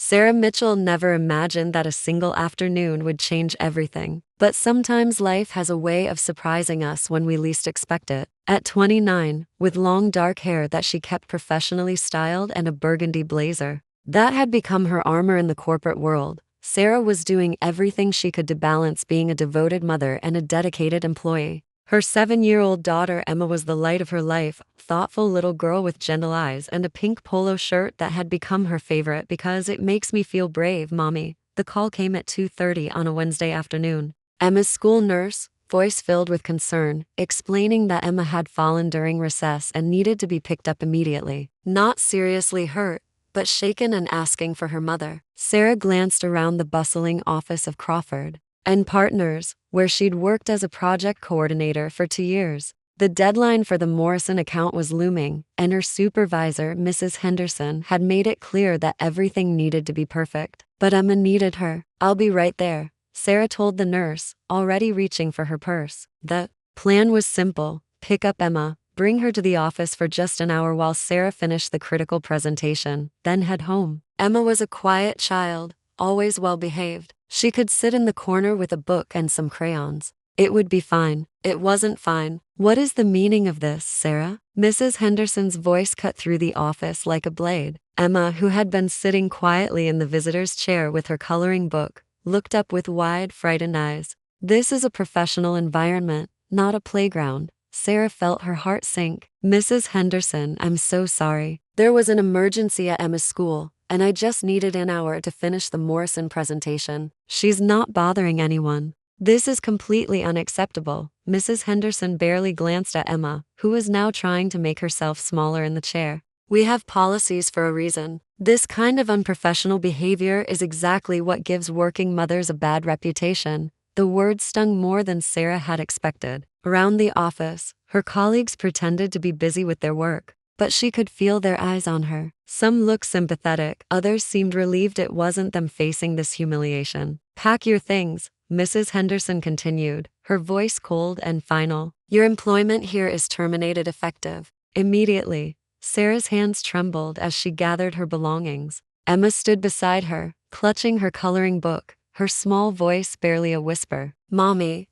Sarah Mitchell never imagined that a single afternoon would change everything. But sometimes life has a way of surprising us when we least expect it. At 29, with long dark hair that she kept professionally styled and a burgundy blazer that had become her armor in the corporate world, Sarah was doing everything she could to balance being a devoted mother and a dedicated employee. Her 7-year-old daughter Emma was the light of her life, thoughtful little girl with gentle eyes and a pink polo shirt that had become her favorite because it makes me feel brave, Mommy. The call came at 2:30 on a Wednesday afternoon. Emma's school nurse, voice filled with concern, explaining that Emma had fallen during recess and needed to be picked up immediately. Not seriously hurt, but shaken and asking for her mother. Sarah glanced around the bustling office of Crawford and Partners, where she'd worked as a project coordinator for 2 years. The deadline for the Morrison account was looming, and her supervisor, Mrs. Henderson, had made it clear that everything needed to be perfect. But Emma needed her. "I'll be right there," Sarah told the nurse, already reaching for her purse. The plan was simple: pick up Emma, bring her to the office for just an hour while Sarah finished the critical presentation, then head home. Emma was a quiet child, always well behaved. She could sit in the corner with a book and some crayons. It would be fine. It wasn't fine. "What is the meaning of this, Sarah?" Mrs. Henderson's voice cut through the office like a blade. Emma, who had been sitting quietly in the visitor's chair with her coloring book, looked up with wide, frightened eyes. "This is a professional environment, not a playground." Sarah felt her heart sink. "Mrs. Henderson, I'm so sorry. There was an emergency at Emma's school, and I just needed an hour to finish the Morrison presentation. She's not bothering anyone." "This is completely unacceptable." Mrs. Henderson barely glanced at Emma, who was now trying to make herself smaller in the chair. "We have policies for a reason. This kind of unprofessional behavior is exactly what gives working mothers a bad reputation." The words stung more than Sarah had expected. Around the office, her colleagues pretended to be busy with their work, but she could feel their eyes on her. Some looked sympathetic, others seemed relieved it wasn't them facing this humiliation. "Pack your things," Mrs. Henderson continued, her voice cold and final. "Your employment here is terminated effective immediately." Sarah's hands trembled as she gathered her belongings. Emma stood beside her, clutching her coloring book, her small voice barely a whisper. "Mommy,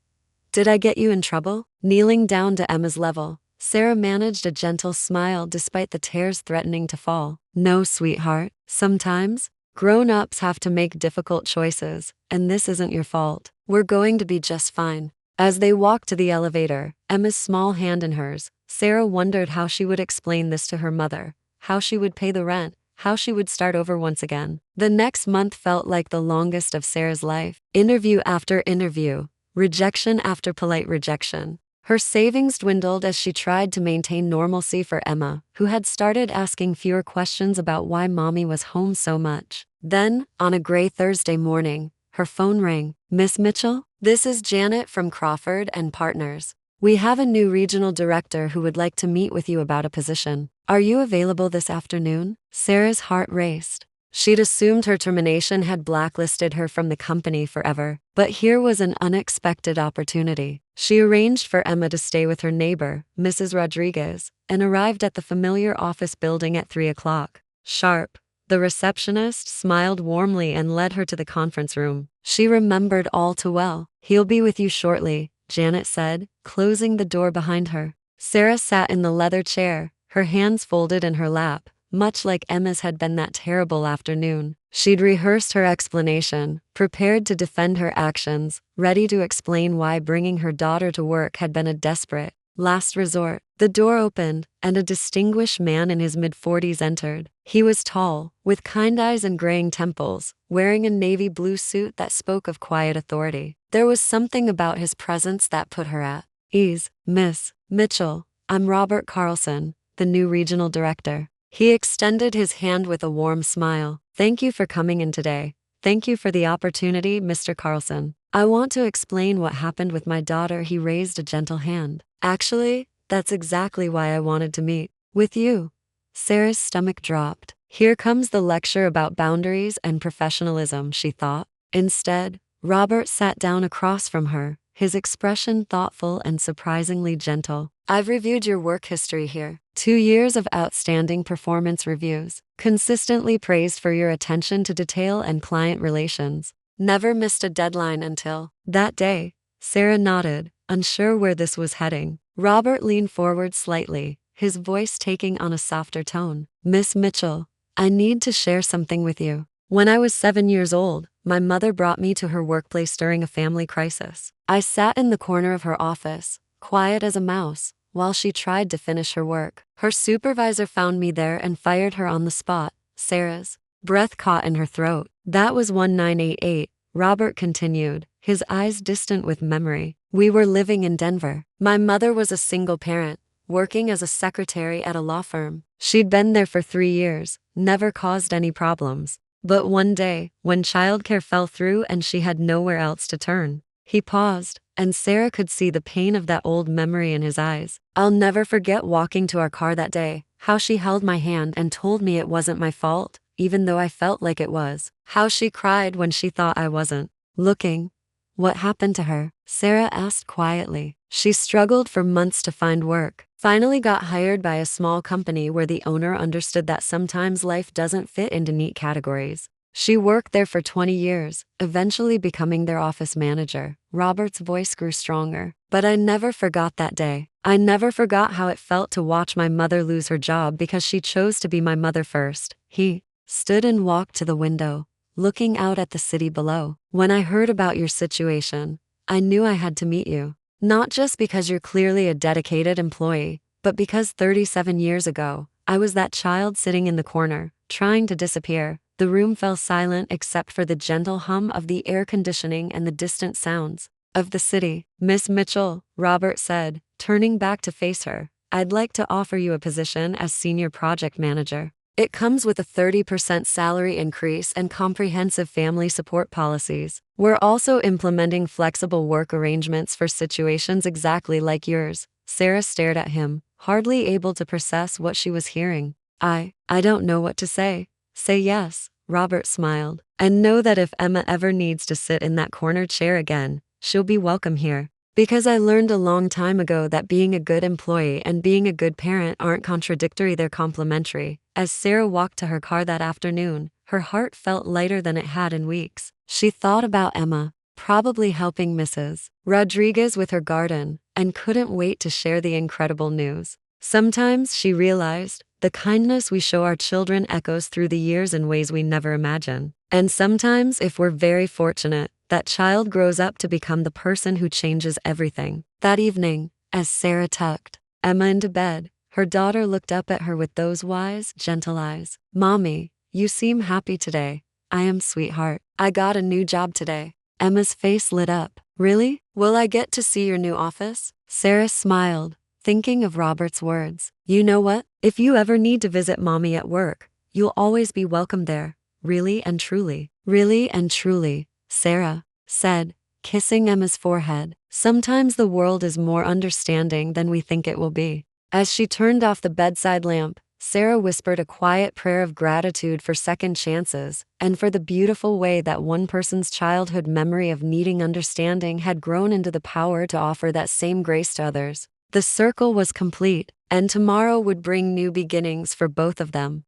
did I get you in trouble?" Kneeling down to Emma's level, Sarah managed a gentle smile despite the tears threatening to fall. "No, sweetheart. Sometimes, grown-ups have to make difficult choices, and this isn't your fault. We're going to be just fine." As they walked to the elevator, Emma's small hand in hers, Sarah wondered how she would explain this to her mother, how she would pay the rent, how she would start over once again. The next month felt like the longest of Sarah's life. Interview after interview, rejection after polite rejection. Her savings dwindled as she tried to maintain normalcy for Emma, who had started asking fewer questions about why Mommy was home so much. Then, on a gray Thursday morning, her phone rang. "Miss Mitchell? This is Janet from Crawford and Partners. We have a new regional director who would like to meet with you about a position. Are you available this afternoon?" Sarah's heart raced. She'd assumed her termination had blacklisted her from the company forever, but here was an unexpected opportunity. She arranged for Emma to stay with her neighbor, Mrs. Rodriguez, and arrived at the familiar office building at 3 o'clock. Sharp. The receptionist smiled warmly and led her to the conference room. She remembered all too well. "He'll be with you shortly," Janet said, closing the door behind her. Sarah sat in the leather chair, her hands folded in her lap, much like Emma's had been that terrible afternoon. She'd rehearsed her explanation, prepared to defend her actions, ready to explain why bringing her daughter to work had been a desperate, last resort. The door opened, and a distinguished man in his mid-40s entered. He was tall, with kind eyes and graying temples, wearing a navy blue suit that spoke of quiet authority. There was something about his presence that put her at ease. "Miss Mitchell, I'm Robert Carlson, the new regional director." He extended his hand with a warm smile. "Thank you for coming in today. Thank you for the opportunity, Mr. Carlson. I want to explain what happened with my daughter." He raised a gentle hand. "Actually, that's exactly why I wanted to meet with you." Sarah's stomach dropped. Here comes the lecture about boundaries and professionalism, she thought. Instead, Robert sat down across from her, his expression thoughtful and surprisingly gentle. I've reviewed your work history here. 2 years of outstanding performance reviews, consistently praised for your attention to detail and client relations. Never missed a deadline until that day. Sarah nodded, unsure where this was heading. Robert leaned forward slightly, his voice taking on a softer tone. Miss Mitchell, I need to share something with you. When I was 7 years old, my mother brought me to her workplace during a family crisis. I sat in the corner of her office, quiet as a mouse, while she tried to finish her work. Her supervisor found me there and fired her on the spot. Sarah's breath caught in her throat. That was 1988, Robert continued, his eyes distant with memory. We were living in Denver. My mother was a single parent, working as a secretary at a law firm. She'd been there for 3 years, never caused any problems. But one day, when childcare fell through and she had nowhere else to turn. He paused, and Sarah could see the pain of that old memory in his eyes. I'll never forget walking to our car that day, how she held my hand and told me it wasn't my fault, even though I felt like it was. How she cried when she thought I wasn't looking. What happened to her? Sarah asked quietly. She struggled for months to find work. Finally got hired by a small company where the owner understood that sometimes life doesn't fit into neat categories. She worked there for 20 years, eventually becoming their office manager. Robert's voice grew stronger. But I never forgot that day. I never forgot how it felt to watch my mother lose her job because she chose to be my mother first. He stood and walked to the window, looking out at the city below. When I heard about your situation, I knew I had to meet you. Not just because you're clearly a dedicated employee, but because 37 years ago, I was that child sitting in the corner, trying to disappear. The room fell silent except for the gentle hum of the air conditioning and the distant sounds of the city. Miss Mitchell, Robert said, turning back to face her, I'd like to offer you a position as senior project manager. It comes with a 30% salary increase and comprehensive family support policies. We're also implementing flexible work arrangements for situations exactly like yours. Sarah stared at him, hardly able to process what she was hearing. I don't know what to say. Say yes, Robert smiled. And know that if Emma ever needs to sit in that corner chair again, she'll be welcome here. Because I learned a long time ago that being a good employee and being a good parent aren't contradictory, they're complementary. As Sarah walked to her car that afternoon, her heart felt lighter than it had in weeks. She thought about Emma, probably helping Mrs. Rodriguez with her garden, and couldn't wait to share the incredible news. Sometimes, she realized, the kindness we show our children echoes through the years in ways we never imagine. And sometimes, if we're very fortunate, that child grows up to become the person who changes everything. That evening, as Sarah tucked Emma into bed, her daughter looked up at her with those wise, gentle eyes. Mommy, you seem happy today. I am, sweetheart. I got a new job today. Emma's face lit up. Really? Will I get to see your new office? Sarah smiled, thinking of Robert's words. You know what? If you ever need to visit Mommy at work, you'll always be welcome there. Really and truly. Really and truly, Sarah said, kissing Emma's forehead. Sometimes the world is more understanding than we think it will be. As she turned off the bedside lamp, Sarah whispered a quiet prayer of gratitude for second chances, and for the beautiful way that one person's childhood memory of needing understanding had grown into the power to offer that same grace to others. The circle was complete, and tomorrow would bring new beginnings for both of them.